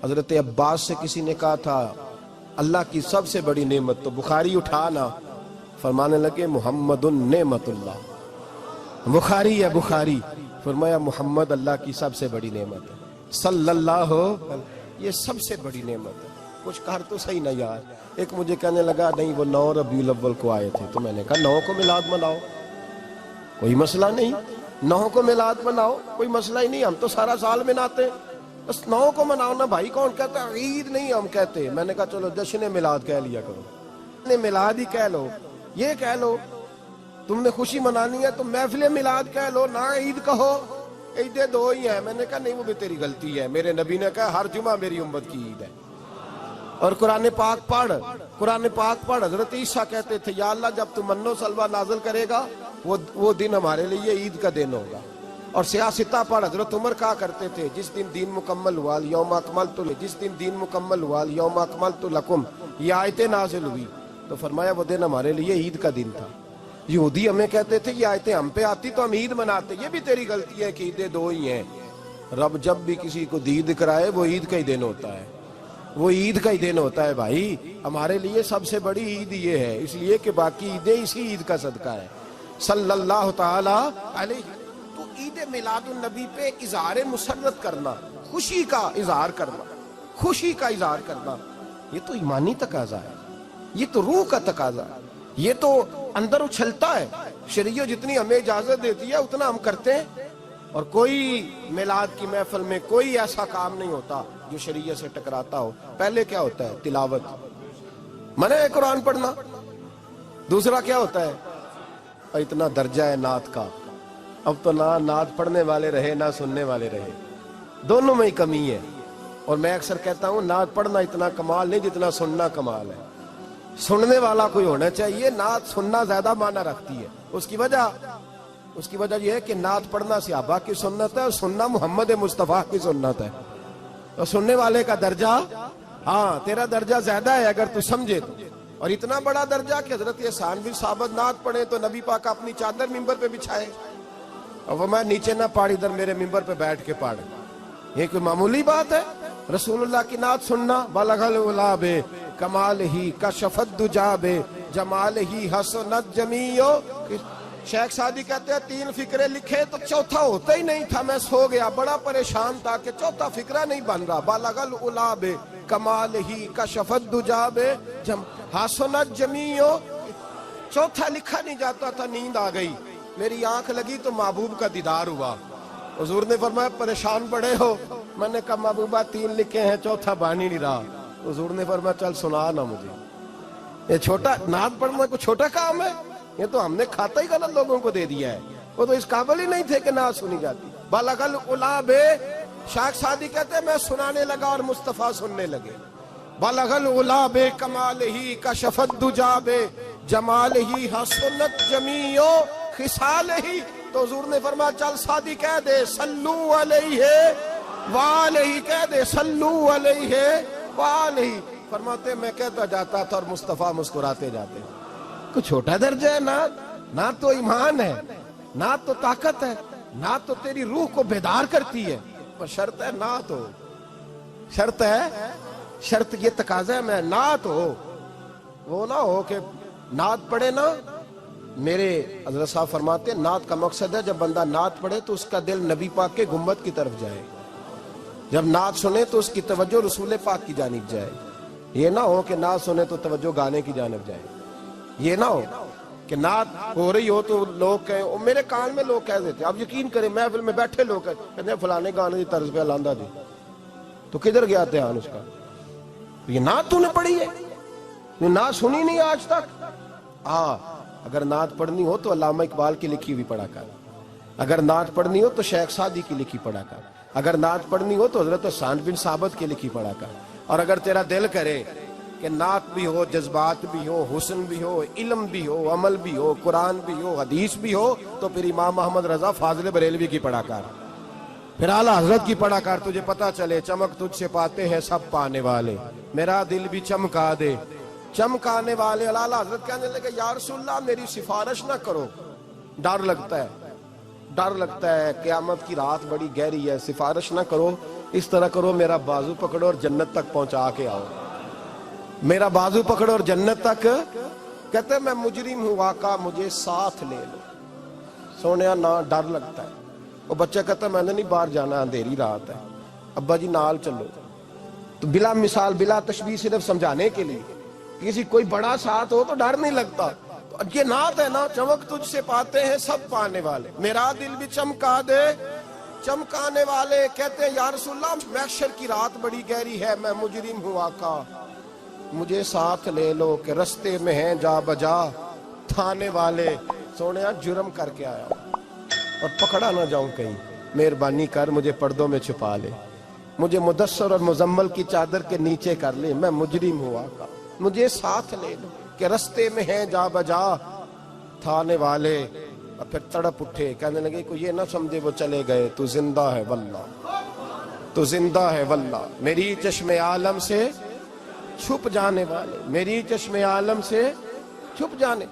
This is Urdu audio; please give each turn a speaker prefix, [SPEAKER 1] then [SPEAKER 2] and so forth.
[SPEAKER 1] حضرت عباس سے کسی نے کہا تھا اللہ کی سب سے بڑی نعمت، تو بخاری اٹھانا، فرمانے لگے محمد نعمت اللہ، بخاری ہے بخاری، فرمایا محمد اللہ کی سب سے بڑی نعمت ہے، صلی اللہ، یہ سب سے بڑی نعمت ہے۔ کچھ کہا تو صحیح نہ یار، ایک مجھے کہنے لگا نہیں وہ 9 ربیع الاول کو آئے تھے، تو میں نے کہا 9 کو میلاد مناؤ، کوئی مسئلہ نہیں، 9 کو میلاد مناؤ، کوئی مسئلہ ہی نہیں، ہم تو سارا سال مناتے ہیں، بس 9 کو مناؤ نا بھائی، کون کہتا ہے عید نہیں ہم کہتے؟ میں نے کہا چلو جشن میلاد کہہ لیا کرو، میلاد ہی کہہ لو، یہ کہہ لو، تم نے خوشی منانی ہے تو محفل میلاد کہہ لو، نہ عید کہو، عیدیں 2 ہی ہیں۔ میں نے کہا نہیں وہ بھی تیری غلطی ہے، میرے نبی نے کہا ہر جمعہ میری امت کی عید ہے۔ اور قرآن پاک پڑھ، حضرت عیسیٰ کہتے تھے یا اللہ جب تم منو سلوہ نازل کرے گا وہ دن ہمارے لیے عید کا دن ہوگا۔ اور سیاستہ پڑھ، حضرت عمر کہا کرتے تھے جس دن دین مکمل ہوا یوم اکملت، جس دن دین مکمل ہوا یوم اکملت لکم، یہ آیتیں نازل ہوئی، تو فرمایا وہ دن ہمارے لیے عید کا دن تھا۔ یہودی ہمیں کہتے تھے یہ آیتیں ہم پہ آتی تو ہم عید مناتے، یہ بھی تیری غلطی ہے کہ عیدیں 2 ہی ہیں۔ رب جب بھی کسی کو دید کرائے وہ عید کا ہی دن ہوتا ہے، وہ عید کا ہی دن ہوتا ہے بھائی۔ ہمارے لیے سب سے بڑی عید یہ ہے، اس لیے کہ باقی عیدیں اسی عید کا صدقہ ہے، صلی اللہ تعالی علیہ۔ تو عید میلاد النبی پہ اظہار مسرت کرنا، خوشی کا اظہار کرنا، خوشی کا اظہار کرنا، یہ تو ایمانی تقاضا ہے، یہ تو روح کا تقاضا ہے، یہ تو اندر اچھلتا ہے۔ شریعت جتنی ہمیں اجازت دیتی ہے اتنا ہم کرتے ہیں، اور کوئی میلاد کی محفل میں کوئی ایسا کام نہیں ہوتا جو شریعت سے ٹکراتا ہو۔ پہلے کیا ہوتا ہے؟ تلاوت، منع ہے قرآن پڑھنا۔ دوسرا کیا ہوتا ہے؟ اتنا درجہ ہے نعت کا، اب تو نہ نعت پڑھنے والے رہے نہ سننے والے رہے، دونوں میں ہی کمی ہے۔ اور میں اکثر کہتا ہوں نعت پڑھنا اتنا کمال نہیں جتنا سننا کمال ہے، سننے والا کوئی ہونا چاہیے، نعت سننا زیادہ معنی رکھتی ہے۔ اس کی وجہ یہ ہے کہ نعت پڑھنا صحابہ کی سنت ہے اور سننا محمد مصطفیٰ کی سنت ہے، اور سننے والے کا درجہ، ہاں تیرا درجہ زیادہ ہے اگر تو سمجھے تو۔ اور اتنا بڑا درجہ کہ حضرت احسان بن ثابت نعت پڑھے تو نبی پاک اپنی چادر ممبر پہ بچھائے اور وہ میں نیچے نہ پاڑ، ادھر میرے ممبر پہ بیٹھ کے پاڑ، یہ کوئی معمولی بات ہے؟ رسول اللہ کی نعت سننا، بلغ العلا بے کمال ہی کشف الدجا بے جمال ہی حسنت جمیع۔ شیخ سعدی کہتے ہیں 3 فقرے لکھے تو چوتھا ہوتا ہی نہیں تھا، میں سو گیا، بڑا پریشان تھا کہ چوتھا فقرہ نہیں بن رہا۔ بلغ العلا بے کمال ہی کشف الدجا بے حسنت جمیع، چوتھا لکھا نہیں جاتا تھا، نیند آ گئی، میری آنکھ لگی تو محبوب کا دیدار ہوا۔ حضور نے فرمایا پریشان پڑے ہو؟ میں نے کہا محبوبہ 3 لکھے ہیں چوتھا بن ہی نہیں رہا۔ حضور نے فرمایا چل سنا نا مجھے، یہ چھوٹا نعت پڑھنا کوئی چھوٹا کام ہے؟ یہ تو ہم نے کھاتا ہی غلط لوگوں کو دے دیا ہے، وہ تو اس قابل ہی نہیں تھے کہ نعت سنی جاتی۔ بلغ العلا بے، شیخ سعدی کہتے ہیں میں سنانے لگا اور مصطفیٰ سننے لگے۔ بلغ العلا بے کمال ہی کشف الدجا بے جمال ہی حسنت جمیع خصال ہی، تو حضور نے فرمایا چل سعدی کہہ دے صلو علیہ وآلہ، کہہ دے صلو علیہ وآلہ۔ فرماتے میں کہتا جاتا تھا اور مصطفیٰ مسکراتے جاتے۔ کوئی چھوٹا درجہ ہے نعت؟ نعت تو ایمان ہے، نعت تو طاقت ہے، نعت تو تیری روح کو بیدار کرتی ہے، پر شرط ہے نعت ہو، شرط ہے، شرط یہ تقاضا ہے میں نعت ہو، وہ نہ ہو کہ نعت پڑھے نا۔ میرے حضرت صاحب فرماتے ہیں نعت کا مقصد ہے جب بندہ نعت پڑھے تو اس کا دل نبی پاک کے گنبد کی طرف جائے، جب نعت سنے تو اس کی توجہ رسول پاک کی جانب جائے، یہ نہ ہو کہ نعت سنے تو توجہ گانے کی جانب جائے، یہ نہ ہو کہ نعت ہو رہی ہو تو لوگ کہیں، میرے کان میں لوگ کہہ دیتے ہیں، آپ یقین کریں محفل میں بیٹھے لوگ کہتے ہیں فلانے گانے کی طرز پہ لاندہ جی، تو کدھر گیا دھیان اس کا؟ یہ نعت تو نے پڑھی ہے، یہ نعت سنی نہیں آج تک؟ اگر نعت پڑھنی ہو تو علامہ اقبال کی لکھی ہوئی پڑھا کر، اگر نعت پڑھنی ہو تو شیخ سعدی کی لکھی پڑھا کر، اگر نعت پڑھنی ہو تو حضرت احسان بن ثابت کی لکھی پڑھا کر، اور اگر تیرا دل کرے کہ نعت بھی ہو، جذبات بھی ہو، حسن بھی ہو، علم بھی ہو، عمل بھی ہو، قرآن بھی ہو، حدیث بھی ہو، تو پھر امام محمد رضا فاضل بریلوی کی پڑھا کر، پھر اعلیٰ حضرت کی پڑھا کر، تجھے پتا چلے چمک تجھ سے پاتے ہیں سب پانے والے، میرا دل بھی چمکا دے چمکانے والے۔ اعلیٰ حضرت کہنے لگے یا رسول اللہ میری سفارش نہ کرو، ڈر لگتا ہے، ڈر لگتا ہے، قیامت کی رات بڑی گہری ہے، سفارش نہ کرو، اس طرح کرو میرا بازو پکڑو اور جنت تک پہنچا کے آؤ، میرا بازو پکڑو اور جنت تک. کہتے میں مجرم ہوں آقا مجھے ساتھ لے لو. سونے نہ ڈر لگتا ہے. وہ بچہ کہتا ہے میں نے نہیں باہر جانا، اندھیری رات ہے. ابا جی نال چلو. تو بلا مثال بلا تشبیہ صرف سمجھانے کے لیے، کسی کوئی بڑا ساتھ ہو تو ڈر نہیں لگتا. تو یہ نعت ہے نا، چمک تجھ سے پاتے ہیں سب پانے والے، میرا دل بھی چمکا دے چمکانے والے. کہتے ہیں یا رسول اللہ محشر کی رات بڑی گہری ہے، میں مجرم ہوں آقا مجھے ساتھ لے لو کہ رستے میں ہیں جا بجا تھانے والے. سونے جرم کر کے آیا اور پکڑا نہ جاؤں کہیں، مہربانی کر مجھے پردوں میں چھپا لے، مجھے مدثر اور مزمل کی چادر کے نیچے کر لے، میں مجرم ہوں آقا مجھے ساتھ لے لو کہ رستے میں ہیں جا بجا تھانے والے. اور پھر تڑپ اٹھے، کہنے لگے کوئی یہ نہ سمجھے وہ چلے گئے، تو زندہ ہے واللہ تو زندہ ہے واللہ، میری چشم عالم سے چھپ جانے والے، میری چشم عالم سے چھپ جانے.